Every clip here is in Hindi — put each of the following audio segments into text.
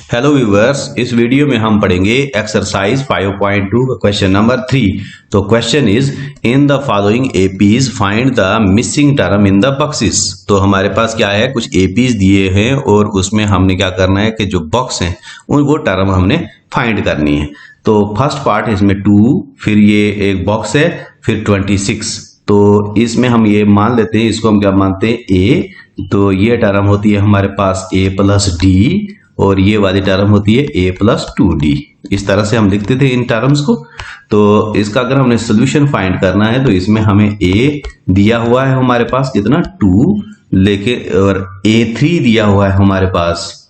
हेलो व्यूअर्स, इस वीडियो में हम पढ़ेंगे एक्सरसाइज 5.2 क्वेश्चन नंबर 3। तो question is in the following APs find the missing term in the boxes. तो हमारे पास क्या है, कुछ एपीज दिए हैं और उसमें हमने क्या करना है कि जो बॉक्स हैं उन वो टर्म हमने फाइंड करनी है। तो फर्स्ट पार्ट इसमें 2, फिर ये एक बॉक्स है, फिर 26। तो इसमें हम ये मान लेते हैं, इसको हम क्या मानते हैं, ए। तो ये टर्म होती है हमारे पास a प्लस डी और ये वाली टर्म होती है a प्लस 2d। इस तरह से हम लिखते थे इन टर्म्स को। तो इसका अगर हमने सोल्यूशन फाइंड करना है तो इसमें हमें a दिया हुआ है हमारे पास कितना 2, लेकिन और a3 दिया हुआ है हमारे पास।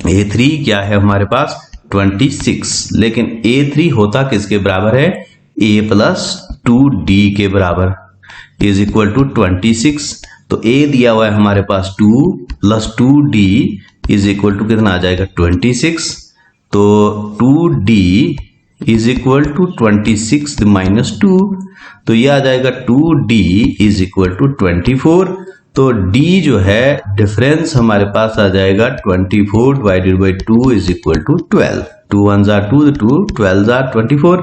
a3 क्या है हमारे पास 26, लेकिन a3 होता किसके बराबर है, a प्लस 2d के बराबर इज इक्वल टू 26। तो a दिया हुआ है हमारे पास 2 plus 2d is equal to कितना आ जाएगा 26। तो 2d is equal to 26 minus 2, तो ये आ जाएगा 2d इज इक्वल टू 24। तो d जो है डिफरेंस हमारे पास आ जाएगा 24 divided by 2 is equal to 12। 2 1 जार 2, 2 12 जार 24।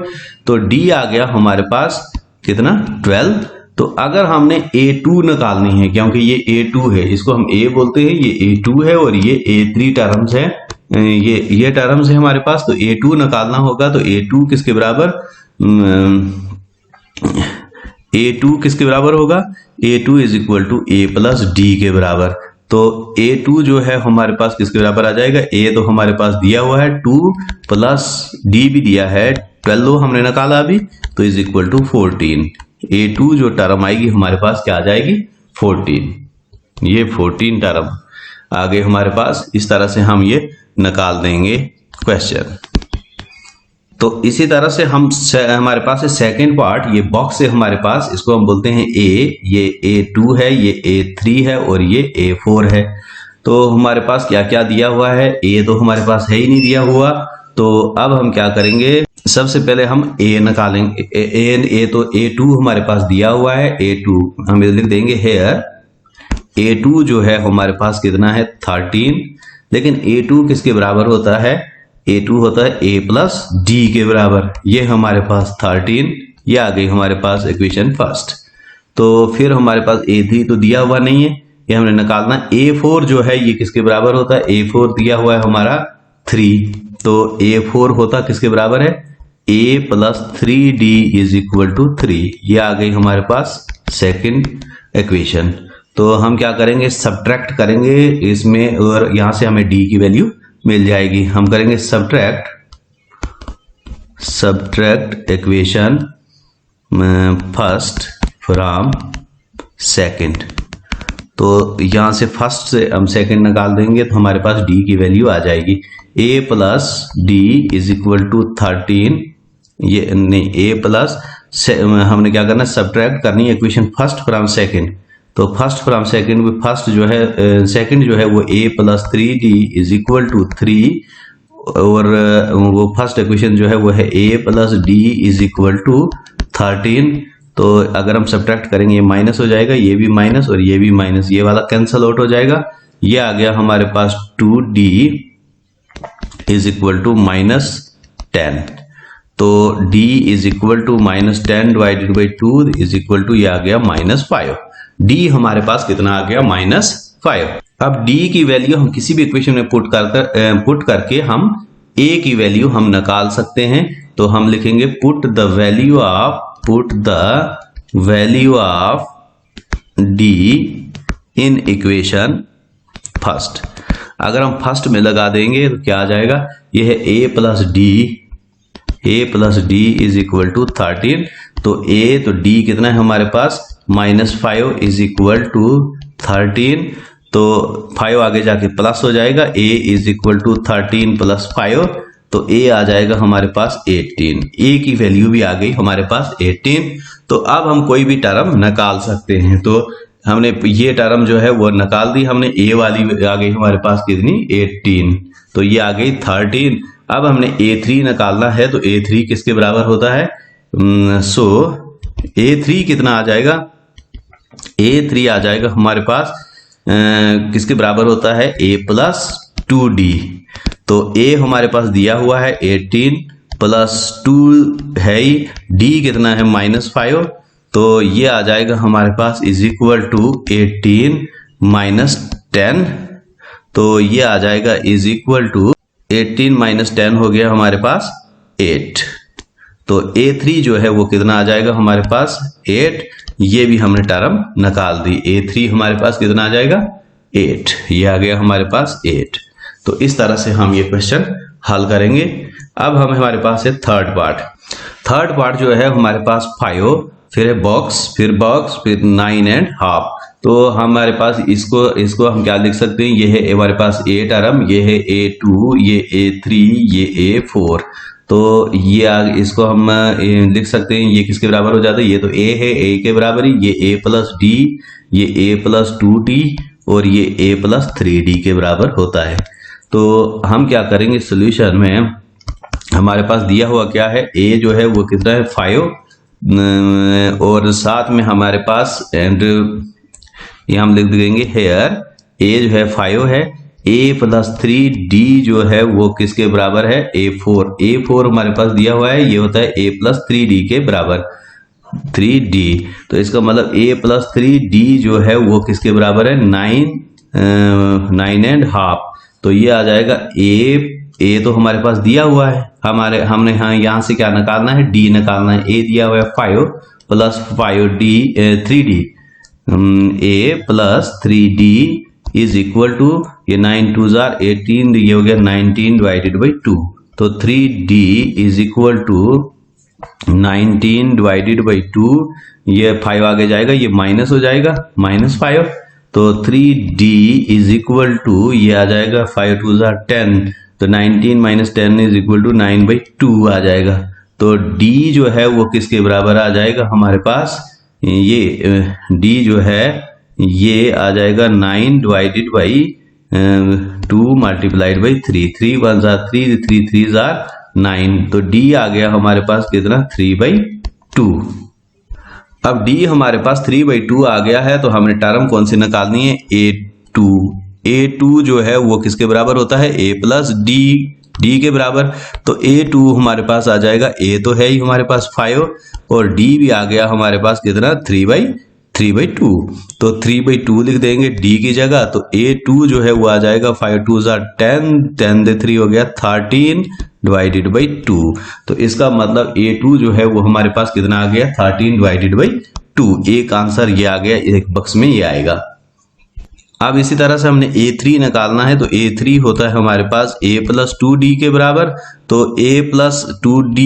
तो d आ गया हमारे पास कितना 12। तो अगर हमने a2 निकालनी है, क्योंकि ये a2 है, इसको हम a बोलते हैं, ये a2 है और ये a3 टर्म्स है, ये टर्म्स है हमारे पास। तो a2 निकालना होगा। तो a2 किसके बराबर, a2 किसके बराबर होगा, a2 is equal to a plus D के बराबर। तो a2 जो है हमारे पास किसके बराबर आ जाएगा, a तो हमारे पास दिया हुआ है 2 प्लस d भी दिया है 12 हमने निकाला अभी, तो इज इक्वल टू 14। a2 जो टर्म आएगी हमारे पास क्या आ जाएगी 14। ये 14 टर्म आ गए हमारे पास। इस तरह से हम ये निकाल देंगे क्वेश्चन। तो इसी तरह से हम हमारे पास है सेकंड पार्ट, ये बॉक्स है हमारे पास, इसको हम बोलते हैं a। ये a2 है, ये a3 है और ये a4 है। तो हमारे पास क्या क्या दिया हुआ है, a तो हमारे पास है ही नहीं दिया हुआ। तो अब हम क्या करेंगे, सबसे पहले हम a निकालेंगे। a तो a2 हमारे पास दिया हुआ है, a2 हम लिख देंगे हेयर। a2 जो है हमारे पास कितना है 13, लेकिन a2 किसके बराबर होता है, a2 होता है a प्लस डी के बराबर। ये हमारे पास 13, ये आ गई हमारे पास इक्वेशन फर्स्ट। तो फिर हमारे पास a3 तो दिया हुआ नहीं है, ये हमने निकालना। a4 जो है ये किसके बराबर होता है, a4 दिया हुआ है हमारा 3। तो a4 होता किसके बराबर है, a plus 3d is equal to 3। ये आ गई हमारे पास सेकंड इक्वेशन। तो हम क्या करेंगे, सब्ट्रैक्ट करेंगे इसमें और यहां से हमें d की वैल्यू मिल जाएगी। हम करेंगे subtract equation first from second. तो यहां से फर्स्ट से हम सेकंड निकाल देंगे तो हमारे पास d की वैल्यू आ जाएगी a plus D is equal to 13। ये नहीं, a प्लस हमने क्या करना है, सब्ट्रैक्ट करनी है इक्वेशन फर्स्ट फ्रॉम सेकंड। तो फर्स्ट फ्रॉम सेकंड में फर्स्ट जो है सेकंड जो है वो a plus 3d is equal to 3 और वो फर्स्ट इक्वेशन जो है वो है a plus d is equal to 13। तो अगर हम सब्ट्रैक्ट करेंगे ये माइनस हो जाएगा, ये भी माइनस और ये भी माइनस, ये वाला कैंसल आउट हो जाएगा। ये आ गया हमारे पास 2d is equal to minus 10। तो d is equal to minus 10 divided by 2 is equal to ये आ गया -5। d हमारे पास कितना आ गया -5। अब d की वैल्यू हम किसी भी इक्वेशन में पुट करके हम a की वैल्यू हम निकाल सकते हैं। तो हम लिखेंगे put the value of d in equation first. अगर हम फर्स्ट में लगा देंगे तो क्या आ जाएगा, यह है a plus D is equal to 13। तो a तो d कितना है हमारे पास -5 इज इक्वल टू 13। तो 5 आगे जाके प्लस हो जाएगा, a is equal to 13 plus 5। तो a आ जाएगा हमारे पास 18। a की वैल्यू भी आ गई हमारे पास 18। तो अब हम कोई भी टर्म निकाल सकते हैं। तो हमने ये टर्म जो है वो निकाल दी हमने, a वाली आ गई हमारे पास कितनी 18, तो ये आ गई 13। अब हमने a3 निकालना है। तो a3 किसके बराबर होता है, सो a3 कितना आ जाएगा, a3 आ जाएगा हमारे पास किसके बराबर होता है, a प्लस 2d। तो a हमारे पास दिया हुआ है 18 प्लस 2 है ही, d कितना है -5, तो ये आ जाएगा हमारे पास इज इक्वल टू 18 माइनस 10, तो ये आ जाएगा इज इक्वल टू 18 माइनस 10 हो गया हमारे पास 8। तो a3 जो है वो कितना आ जाएगा हमारे पास 8, ये भी हमने टर्म निकाल दी। a3 हमारे पास कितना आ जाएगा 8, ये आ गया हमारे पास 8। तो इस तरह से हम ये क्वेश्चन हल करेंगे। अब हमारे पास है थर्ड पार्ट जो है हमारे पास 5, फिर है बॉक्स, फिर 9.5। तो हमारे पास इसको हम क्या लिख सकते हैं, ये है हमारे पास a टर्म, ये है a2, ये a3, ये a4। तो ये इसको हम लिख सकते हैं, ये किसके बराबर हो जाता है, ये तो a है, a के बराबर ही, ये a प्लस d, ये a प्लस 2d और ये a प्लस 3d के बराबर होता है। तो हम क्या करेंगे, सोल्यूशन में हमारे पास दिया हुआ क्या है, a जो है वो कितना है 5 और साथ में हमारे पास एंड ये हम लिख देंगे हेयर a जो है 5 है, a प्लस 3d जो है वो किसके बराबर है a4 हमारे पास दिया हुआ है, ये होता है a प्लस 3d के बराबर 3d। तो इसका मतलब a प्लस 3d जो है वो किसके बराबर है 9.5। तो ये आ जाएगा a तो हमारे पास दिया हुआ है, हमने यहाँ से क्या निकालना है, d निकालना है। a दिया हुआ है 5 plus 5d 3d, a plus 3d is equal to, ये 9 2 जार 18, ये हो गया 19 डिवाइडेड बाई 2। तो 3d is equal to 19 divided by 2, ये 5 आगे जाएगा, ये माइनस हो जाएगा -5। तो 3d इज इक्वल टू, ये आ जाएगा 5 2 जार 10, तो 19 माइनस 10 इज इक्वल टू 9/2 आ जाएगा। तो d जो है वो किसके बराबर आ जाएगा हमारे पास, ये d जो है ये आ जाएगा 9 divided by 2 multiplied by 3, 3 1 jar 3, 3 3 jar 9। तो d आ गया हमारे पास कितना 3/2। अब d हमारे पास 3/2 आ गया है, तो हमने टर्म कौन सी निकालनी है, a2 जो है वो किसके बराबर होता है a प्लस d के बराबर। तो a2 हमारे पास आ जाएगा, a तो है ही हमारे पास 5 और d भी आ गया हमारे पास कितना 3/2। तो 3/2 लिख देंगे d की जगह। तो a2 जो है वो आ जाएगा 5 2 जार 10, 10 दे 3 हो गया 13 डिवाइडेड बाई 2। तो इसका मतलब a2 जो है वो हमारे पास कितना आ गया 13 डिवाइडेड बाई 2। एक आंसर ये आ गया, एक बॉक्स में ये आएगा। अब इसी तरह से हमने a3 निकालना है, तो a3 होता है हमारे पास a प्लस 2d के बराबर। तो a प्लस 2d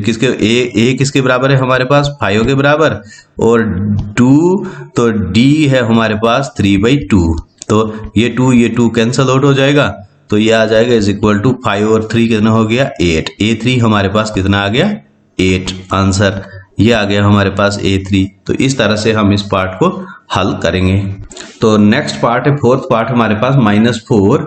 किसके a किसके बराबर है हमारे पास 5 के बराबर, और 2 तो d है हमारे पास 3/2। तो ये 2 कैंसल आउट हो जाएगा, तो ये आ जाएगा इज इक्वल टू 5 और 3 कितना हो गया 8। a3 हमारे पास कितना आ गया 8 आंसर, ये आ गया हमारे पास a3। तो इस तरह से हम इस पार्ट को हल करेंगे। तो नेक्स्ट पार्ट है फोर्थ पार्ट हमारे पास -4,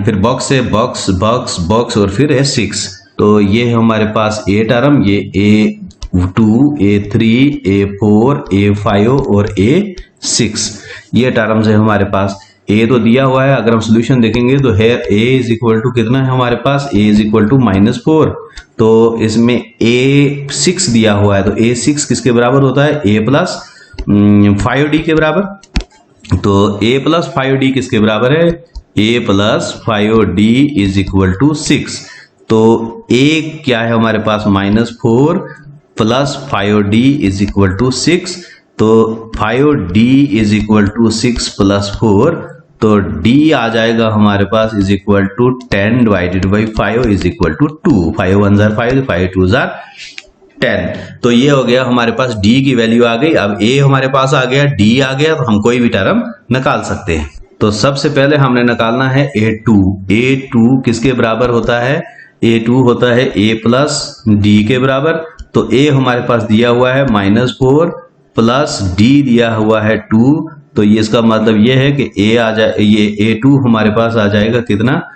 फिर बॉक्स है बॉक्स और फिर है 6। तो ये है हमारे पास a टर्म, ये a2 a3 a4 a5 और a6 ये टर्म्स है हमारे पास। a तो दिया हुआ है, अगर हम सोल्यूशन देखेंगे तो है a इज इक्वल टू कितना है हमारे पास, a इज इक्वल टू -4। तो इसमें a6 दिया हुआ है, तो a6 किसके बराबर होता है a प्लस 5d के बराबर। तो a प्लस 5d किसके बराबर है, a plus 5d is equal to 6। तो a क्या है हमारे पास -4 plus 5d is equal to 6। तो 5d is equal to 6 plus 4, तो d आ जाएगा हमारे पास is equal to 10 divided by 5 is equal to 2। 5 1 जार 5, 5 2 जार 10। तो ये हो गया हमारे पास d की वैल्यू आ गई। अब a हमारे पास आ गया, d आ गया, तो हम कोई भी टर्म निकाल सकते हैं। तो सबसे पहले हमने निकालना है a2 किसके बराबर होता है, a2 होता है a प्लस d के बराबर। तो a हमारे पास दिया हुआ है -4 प्लस d दिया हुआ है 2। तो ये इसका मतलब ये है कि a आ जाए, ये a2 हमारे पास आ जाएगा कितना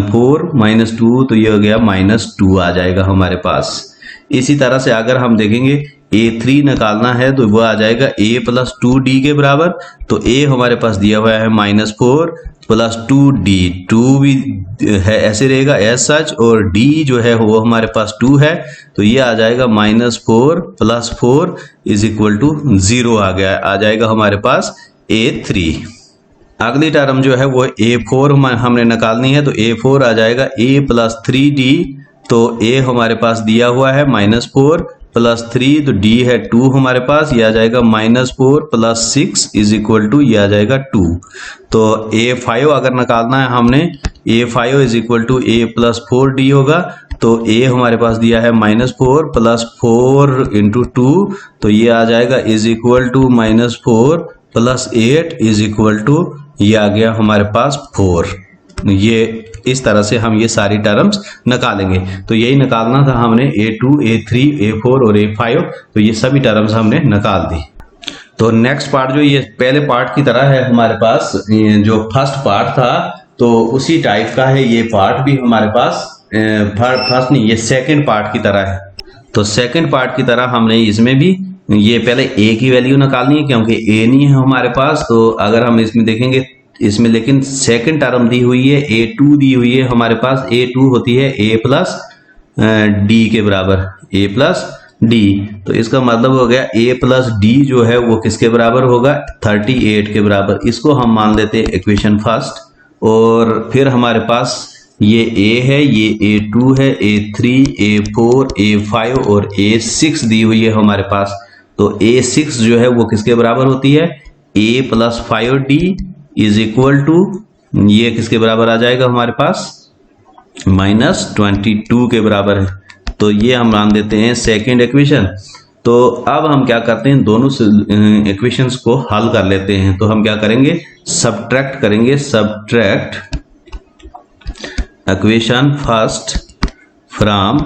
4 -2, तो ये हो गया -2 आ जाएगा हमारे पास। इसी तरह से अगर हम देखेंगे A3 निकालना है तो वो आ जाएगा A प्लस 2D के बराबर। तो A हमारे पास दिया हुआ है -4 प्लस 2D, 2 भी है ऐसे रहेगा एज सच, और D जो है वो हमारे पास 2 है, तो ये आ जाएगा -4 प्लस 4 इज इक्वल टू 0 आ गया, आ जाएगा हमारे पास A3। अगली टर्म जो है वो A4 हमने निकालनी है, तो A4 आ जाएगा A प्लस 3D। तो A हमारे पास दिया हुआ है -4 प्लस 3, तो D है 2 हमारे पास, ये आ जाएगा -4 प्लस 6 इज इक्वल टू ये आ जाएगा 2। तो A5 अगर निकालना है हमने, A5 is equal to A plus 4D होगा। तो A हमारे पास दिया है -4 प्लस 4 इंटू 2, तो ये आ जाएगा is equal to -4 plus 8 is equal to ये आ गया हमारे पास 4। ये इस तरह से हम ये सारी टर्म्स निकालेंगे। तो यही निकालना था हमने, A2, A3, A4 और A5, तो ये सभी टर्म्स हमने निकाल दी। तो नेक्स्ट पार्ट जो ये पहले पार्ट की तरह है हमारे पास, जो फर्स्ट पार्ट था तो उसी टाइप का है ये पार्ट भी हमारे पास, फर्स्ट नहीं, ये सेकेंड पार्ट की तरह है। तो सेकेंड पार्ट की तरह हमने इसमें भी ये पहले A की वैल्यू निकालनी है, क्योंकि A नहीं है हमारे पास। तो अगर हम इसमें देखेंगे, इसमें लेकिन सेकंड टर्म दी हुई है, A2 दी हुई है हमारे पास। A2 होती है A प्लस D के बराबर, A प्लस D। तो इसका मतलब हो गया A प्लस D जो है वो किसके बराबर होगा, 38 के बराबर। इसको हम मान लेते हैं इक्वेशन फर्स्ट। और फिर हमारे पास ये A है, ये A2 है, A3, A4, A5 और A6 दी हुई है हमारे पास। तो A6 जो है वो किसके बराबर होती है, A plus 5D is equal to ये किसके बराबर आ जाएगा हमारे पास, -22 के बराबर है। तो ये हम मान देते हैं सेकेंड इक्वेशन। तो अब हम क्या करते हैं, दोनों इक्वेशंस को हल कर लेते हैं। तो हम क्या करेंगे, सब्ट्रैक्ट करेंगे, subtract equation first from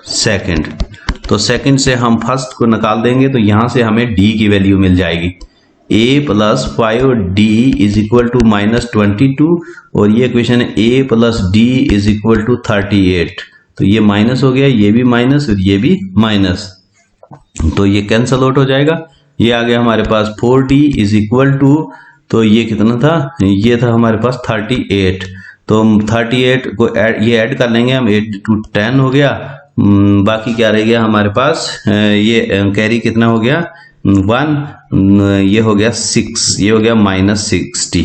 second. तो सेकंड से हम फर्स्ट को निकाल देंगे, तो यहां से हमें D की वैल्यू मिल जाएगी। A plus 5D is equal to -22, और ये इक्वेशन है A plus D is equal to 38। तो ये माइनस हो गया, ये भी माइनस और ये भी माइनस, तो ये कैंसल आउट हो जाएगा। ये आ गया हमारे पास 4D इज इक्वल टू, तो ये कितना था, ये था हमारे पास 38। तो 38 को ये ऐड कर लेंगे हम, 8 to 10 हो गया। बाकी क्या रह गया हमारे पास, ये कैरी कितना हो गया 1, ये हो गया 6, ये हो गया -60।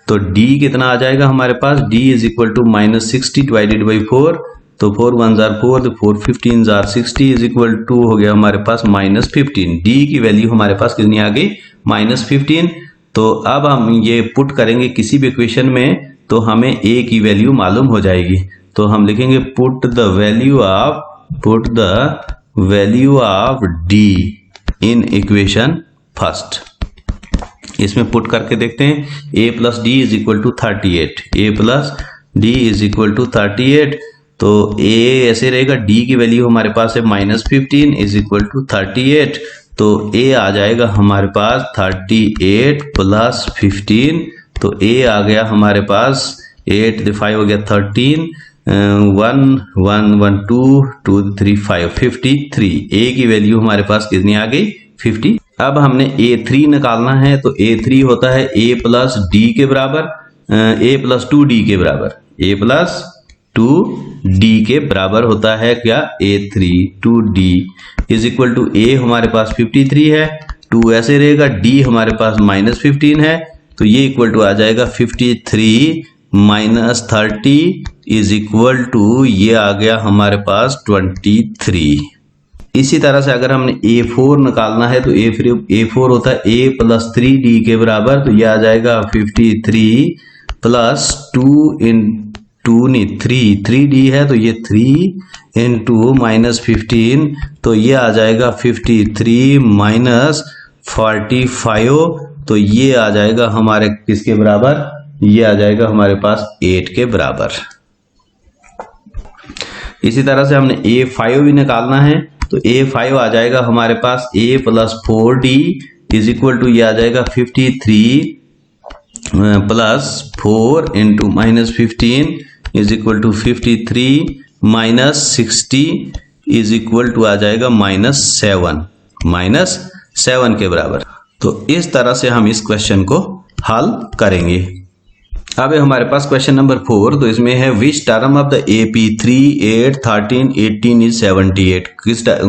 तो D कितना आ जाएगा हमारे पास, D is equal to -60 divided by 4। तो 4 1 जार 4, तो 4 15 जार 60 इज इक्वल टू हो गया हमारे पास -15। D की वैल्यू हमारे पास कितनी आ गई, -15। तो अब हम ये पुट करेंगे किसी भी इक्वेशन में, तो हमें A की वैल्यू मालूम हो जाएगी। तो हम लिखेंगे put the value of D in equation first. इसमें पुट करके देखते हैं, A plus D is equal to 38, A plus D is equal to 38। तो A ऐसे रहेगा, D की वैल्यू हमारे पास है -15 इज इक्वल टू 38। तो A आ जाएगा हमारे पास 38 प्लस 15। तो A आ गया हमारे पास 8 5 हो गया 13, 1 1 1 2 2 3 5 53। A की वैल्यू हमारे पास कितनी आ गई, 50। अब हमने A3 निकालना है, तो A3 होता है A प्लस D के बराबर, A प्लस 2D के बराबर, A प्लस 2D के बराबर होता है क्या, A3 2D is equal to A हमारे पास 53 है, 2 ऐसे रहेगा, D हमारे पास -15 है। तो ये इक्वल टू आ जाएगा 53 माइनस 30 इज इक्वल टू ये आ गया हमारे पास 23। इसी तरह से अगर हमने A4 निकालना है, तो A4 होता है A प्लस 3D के बराबर। तो ये आ जाएगा 53 प्लस 2 इन 2 नहीं 3D है, तो ये 3 इंटू -15, तो ये आ जाएगा 53 माइनस 45। तो ये आ जाएगा हमारे किसके बराबर, ये आ जाएगा हमारे पास 8 के बराबर। इसी तरह से हमने A5 भी निकालना है, तो A5 आ जाएगा हमारे पास A plus 4D is equal to ये आ जाएगा 53 plus 4 into -15 is equal to 53 minus 60 is equal to आ जाएगा -7 के बराबर। तो इस तरह से हम इस क्वेश्चन को हल करेंगे। अब हमारे पास क्वेश्चन नंबर 4, तो इसमें है which term of the AP 3, 8, 13, 18 is 78।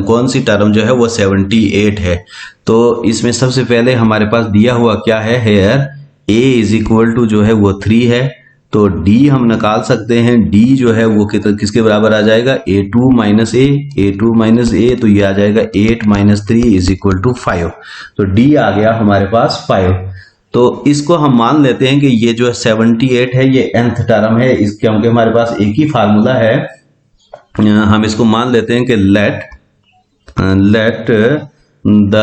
कौन सी टर्म जो है वो 78 है। तो इसमें सबसे पहले हमारे पास दिया हुआ क्या है, here A is equal to जो है वो 3 है, तो D हम निकाल सकते हैं। D जो है वो किसके बराबर आ जाएगा, A2 माइनस A, तो ये आ जाएगा 8 माइनस 3 इज इक्वल टू 5। तो D आ गया हमारे पास 5। तो इसको हम मान लेते हैं कि ये जो 78 है ये nth टर्म है, इस क्योंकि हमारे पास एक ही फार्मूला है। हम इसको मान लेते हैं कि let the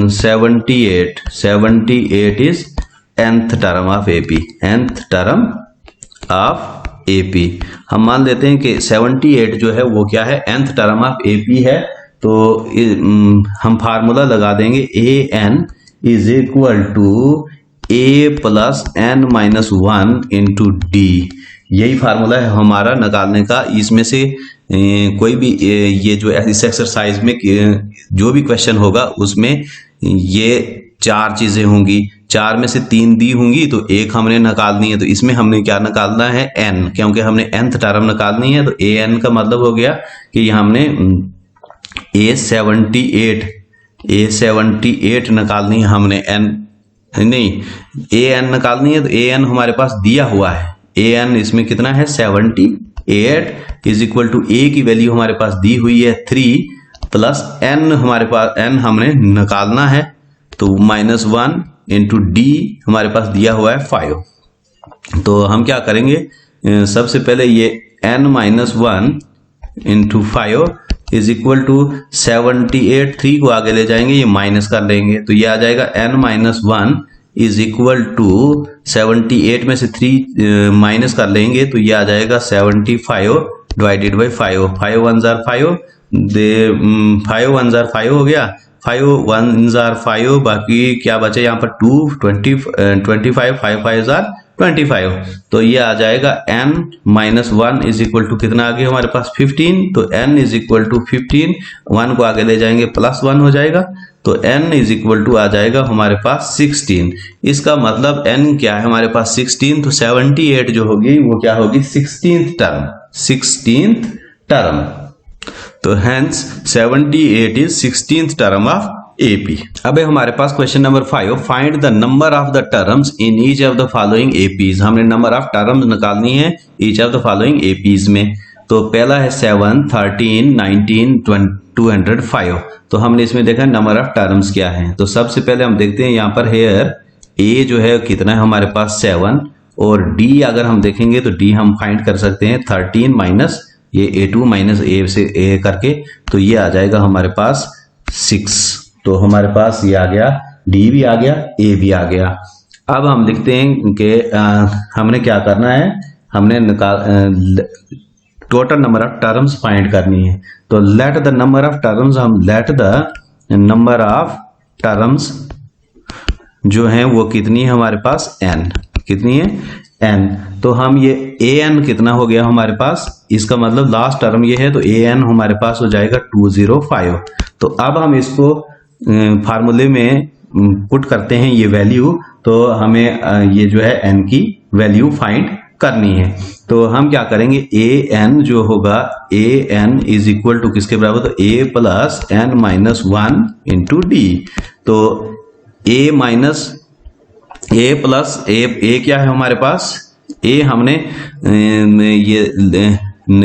78 is nth term of AP, nth term of AP। हम मान लेते हैं कि 78 जो है वो क्या है, nth टर्म ऑफ AP है। तो हम फार्मूला लगा देंगे AN is equal to A plus N minus 1 into D। यही फार्मूला है हमारा निकालने का। इसमें से कोई भी ये जो इस एक्सरसाइज में जो भी क्वेश्चन होगा उसमें ये 4 चीजें होंगी, 4 में से 3 दी होंगी तो एक हमने निकालनी है। तो इसमें हमने क्या निकालना है, n, क्योंकि हमने nth टर्म निकालनी है। तो AN का मतलब हो गया कि यहाँ हमने A78 निकालनी है, हमने AN निकालनी है। तो AN हमारे पास दिया हुआ है, AN इसमें कितना है 78 इज इक्वल टू A की वैल्यू हमारे पास दी हुई है 3 प्लस N हमारे पास N हमने निकालना है, तो -1 इंटू D हमारे पास दिया हुआ है 5। तो हम क्या करेंगे, सबसे पहले ये N minus 1 into 5 is equal to 78, 3 को आगे ले जाएंगे, ये माइनस कर लेंगे, तो ये आ जाएगा N minus 1 is equal to 78 में से 3 माइनस कर लेंगे, तो ये आ जाएगा 75 डिवाइडेड बाई 5। 5 1 जार 5, 5 1 जार 5 हो गया, 5 1 जार 5, बाकी क्या बचे यहाँ पर 2 25 5 5 जार 25। तो ये आ जाएगा n minus 1 is equal to कितना आ गया हमारे पास 15। तो n इज इक्वल टू 15, 1 को आगे ले जाएंगे प्लस 1 हो जाएगा, तो n इज इक्वल टू आ जाएगा हमारे पास 16। इसका मतलब n क्या है हमारे पास 16, तो 78 जो होगी वो क्या होगी 16th टर्म। तो hence 78 is 16th term of AP। अब हमारे पास question number 5, find the number of the terms in each of the following APs। हमने नंबर ऑफ टर्म्स निकालनी है each of the following APs में। तो पहला है 7, 13, 19, 205। तो हमने इसमें देखा नंबर ऑफ टर्म्स क्या है। तो सबसे पहले हम देखते हैं यहाँ पर हेयर A जो है कितना है हमारे पास 7, और D अगर हम देखेंगे तो D हम फाइंड कर सकते हैं 13 माइनस ये A2 माइनस A से A करके, तो ये आ जाएगा हमारे पास 6। तो हमारे पास ये आ गया, D भी आ गया, A भी आ गया। अब हम लिखते हैं कि हमने क्या करना है, हमने total number of terms find करनी है। तो let the number of terms, हम let the number of terms जो है वो कितनी है हमारे पास n, कितनी है n। तो हम ये an कितना हो गया हमारे पास, इसका मतलब लास्ट टर्म ये है, तो an हमारे पास हो जाएगा 205। तो अब हम इसको फार्मूले में पुट करते हैं ये वैल्यू, तो हमें ये जो है n की वैल्यू फाइंड करनी है। तो हम क्या करेंगे, an जो होगा an इज इक्वल टू किसके बराबर, तो a plus n minus 1 into D। तो a minus a plus a क्या है हमारे पास, a हमने ये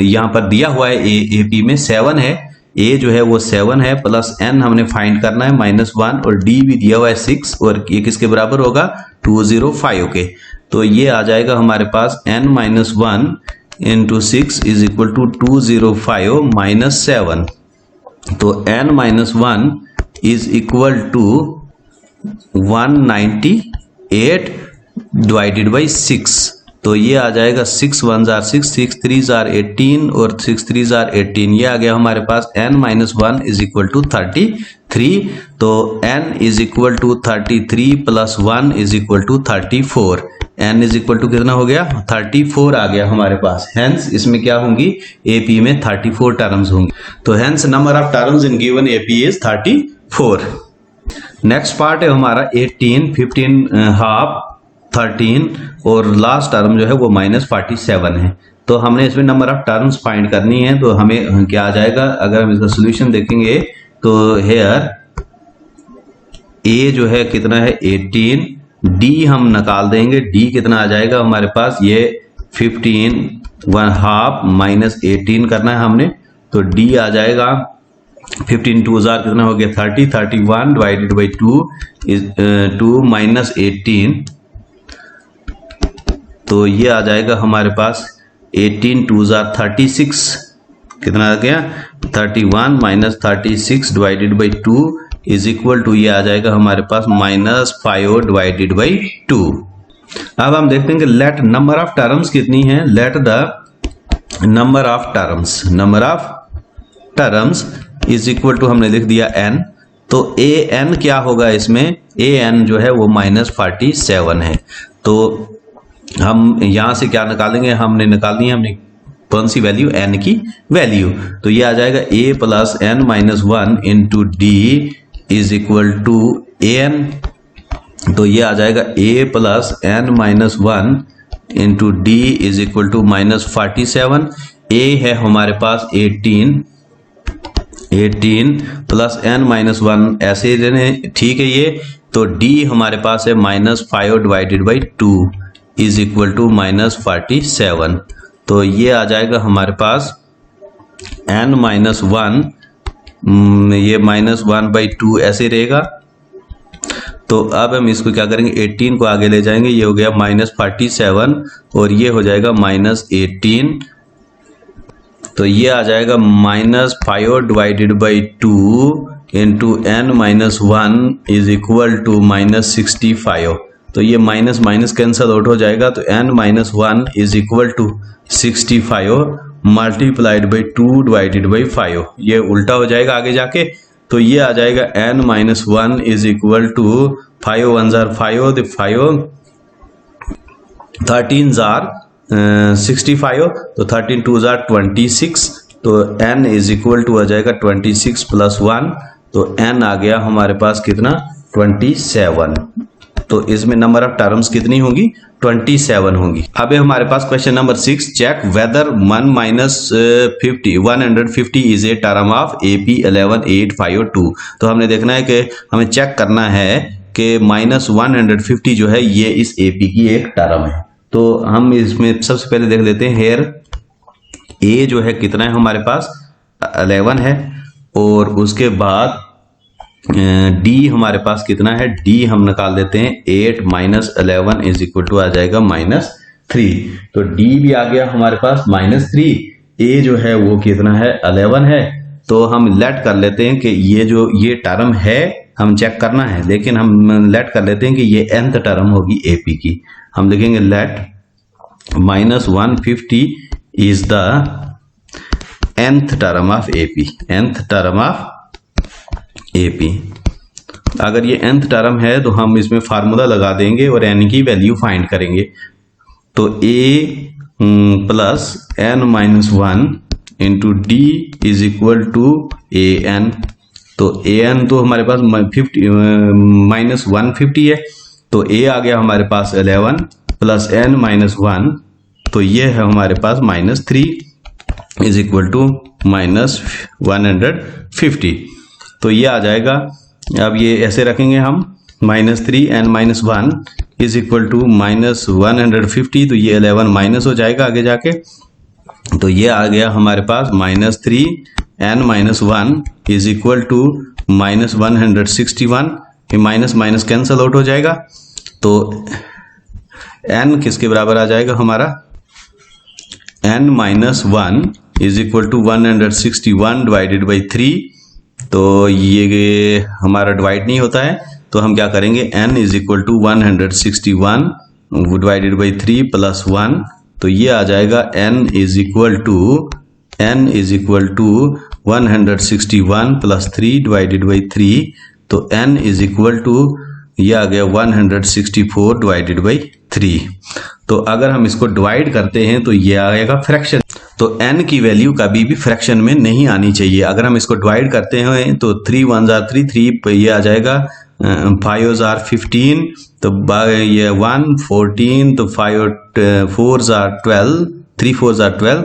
यहाँ पर दिया हुआ है AP में 7 है, a जो है वो 7 है, प्लस n हमने फाइंड करना है -1, और D भी दिया हुआ है 6, और ये किसके बराबर होगा 205 के। तो ये आ जाएगा हमारे पास n minus 1 into 6 is equal to 205 minus 7। तो n minus 1 is equal to 198 divided by 6। तो ये आ जाएगा 6 1 जार 6, 6 3 जार 18, और 6 3 जार 18। ये आ गया हमारे पास n minus 1 is equal to 33। तो n is equal to 33 plus 1 is equal to 34। n is equal to कितना हो गया 34 आ गया हमारे पास। हेंस इसमें क्या होंगी AP में 34 टर्म्स होंगी। तो hence number of terms in given AP is 34। Next part है हमारा 18, 15 हाफ, 13 और लास्ट टर्म जो है वो -47 है। तो हमने इसमें नंबर ऑफ टर्म्स फाइंड करनी है। तो हमें क्या आ जाएगा, अगर हम इसका सोल्यूशन देखेंगे तो हेयर A जो है कितना है 18, D हम निकाल देंगे, D कितना आ जाएगा हमारे पास, ये 15 1 हाफ -18 करना है हमने, तो D आ जाएगा 15 2 कितना हो गया 30, 31 डिवाइडेड बाई 2 इज 2 -18, तो ये आ जाएगा हमारे पास 18 2 36, कितना आ गया 31 -36 divided by 2 is equal to, ये आ जाएगा हमारे पास -5 डिवाइडेड बाई 2। अब हम देखते हैं कि लेट नंबर ऑफ टर्म्स कितनी है। Let the number of terms is equal to, हमने लिख दिया n, तो an क्या होगा इसमें, an जो है वो -47 है। तो हम यहां से क्या निकालेंगे, हमने निकालनी है हमने कौन सी वैल्यू, n की वैल्यू, तो ये आ जाएगा a plus n minus 1 into D is equal to an, तो ये आ जाएगा a plus n minus 1 into D is equal to -47। a है हमारे पास 18 प्लस n माइनस 1 ऐसे रहने, ठीक है ये, तो d हमारे पास है -5 divided by 2 is equal to -47। तो ये आ जाएगा हमारे पास n माइनस 1, ये -1/2 ऐसे रहेगा। तो अब हम इसको क्या करेंगे, 18 को आगे ले जाएंगे, ये हो गया -47 और ये हो जाएगा -18, तो ये आ जाएगा -5 divided by 2 into n minus 1 is equal to -65। तो ये माइनस माइनस कैंसल आउट हो जाएगा, तो n minus 1 is equal to 65 multiplied by 2 divided by 5, ये उल्टा हो जाएगा आगे जाके। तो ये आ जाएगा n minus 1 is equal to 5 1 5, 5 13 65, तो 13 2 26, तो n इज इक्वल टू आ जाएगा 26 प्लस 1, तो n आ गया हमारे पास कितना 27। तो इसमें नंबर ऑफ टर्म्स कितनी होंगी 27 होंगी। अब हमारे पास question number 6, check whether 150 is a term of AP 11 8 5 2। तो हमने देखना है कि हमें चेक करना है कि -150 जो है ये इस AP की एक टर्म है। तो हम इसमें सबसे पहले देख लेते हैं, हेयर A जो है कितना है हमारे पास 11 है, और उसके बाद D हमारे पास कितना है, D हम निकाल देते हैं 8 माइनस 11 इज इक्वल टू आ जाएगा -3, तो D भी आ गया हमारे पास -3। A जो है वो कितना है 11 है, तो हम लेट कर लेते हैं कि ये टर्म है, हम चेक करना है, लेकिन हम लेट कर लेते हैं कि ये nth टर्म होगी AP की। हम लिखेंगे let -150 is the nth term of AP, nth term of AP। अगर ये nth टर्म है तो हम इसमें फार्मूला लगा देंगे और n की वैल्यू फाइंड करेंगे। तो a plus n minus 1 into D is equal to an, तो an तो हमारे पास -150 है, तो a आ गया हमारे पास 11 प्लस n माइनस 1, तो ये है हमारे पास -3 इज इक्वल टू -150। तो ये आ जाएगा, अब ये ऐसे रखेंगे हम -3 n minus 1 is equal to -150, तो ये 11 माइनस हो जाएगा आगे जाके, तो ये आ गया हमारे पास -3 n minus 1 is equal to -161, ये माइनस माइनस कैंसल आउट हो जाएगा, तो n किसके बराबर आ जाएगा हमारा, n minus 1 is equal to 161 divided by 3, तो ये हमारा डिवाइड नहीं होता है, तो हम क्या करेंगे n is equal to 161 divided by 3 plus 1, तो ये आ जाएगा n is equal to 161 plus 3 divided by 3, तो n इज इक्वल टू ये आ गया 164 डिवाइडेड बाई 3। तो अगर हम इसको डिवाइड करते हैं तो ये आएगा फ्रैक्शन। तो n की वैल्यू कभी भी फ्रैक्शन में नहीं आनी चाहिए। अगर हम इसको डिवाइड करते हैं तो 3 1 जार 3, 3 ये आ जाएगा 5 जार 15, तो ये 1 14, तो 5 4 जार 12, 3 4 जार 12,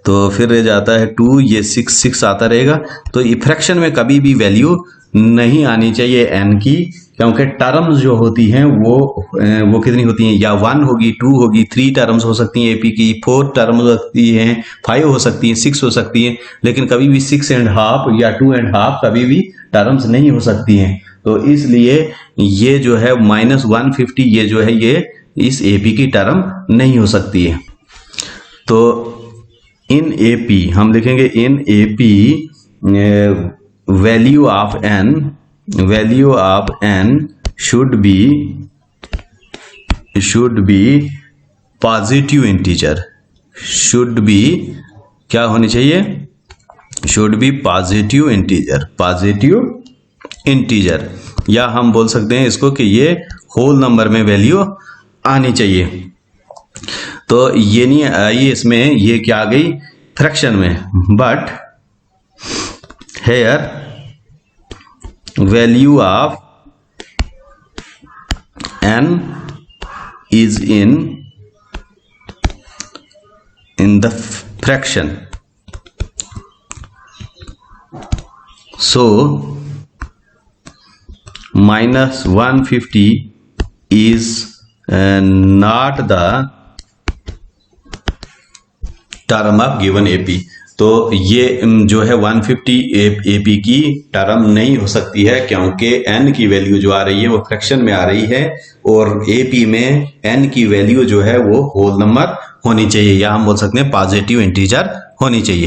तो फिर रह जाता है 2, ये 6 6 आता रहेगा। तो ये फ्रैक्शन में कभी भी वैल्यू नहीं आनी चाहिए n की, क्योंकि टर्म्स जो होती हैं वो कितनी होती हैं, या 1 होगी, 2 होगी, 3 टर्म्स हो सकती हैं एपी की, 4 टर्म्स हो सकती हैं, 5 हो सकती हैं, 6 हो सकती हैं, लेकिन कभी भी 6.5 या 2.5 कभी भी टर्म्स नहीं हो सकती हैं। तो इसलिए ये जो है -150 ये जो है ये इस एपी की टर्म नहीं हो सकती है। तो इन एपी हम लिखेंगे in AP value of n should be positive integer, should be क्या होनी चाहिए, शुड बी पॉजिटिव इंटीजर, या हम बोल सकते हैं इसको कि ये होल नंबर में वैल्यू आनी चाहिए। तो ये नहीं आई, इसमें ये क्या आ गई फ्रैक्शन में, but here value of n is in the fraction, so -150 is not the term of given AP. तो ये जो है 150 एपी की टर्म नहीं हो सकती है, क्योंकि n की वैल्यू जो आ रही है वो फ्रैक्शन में आ रही है, और एपी में n की वैल्यू जो है वो होल नंबर होनी चाहिए, या हम बोल सकते हैं पॉजिटिव इंटीजर होनी चाहिए।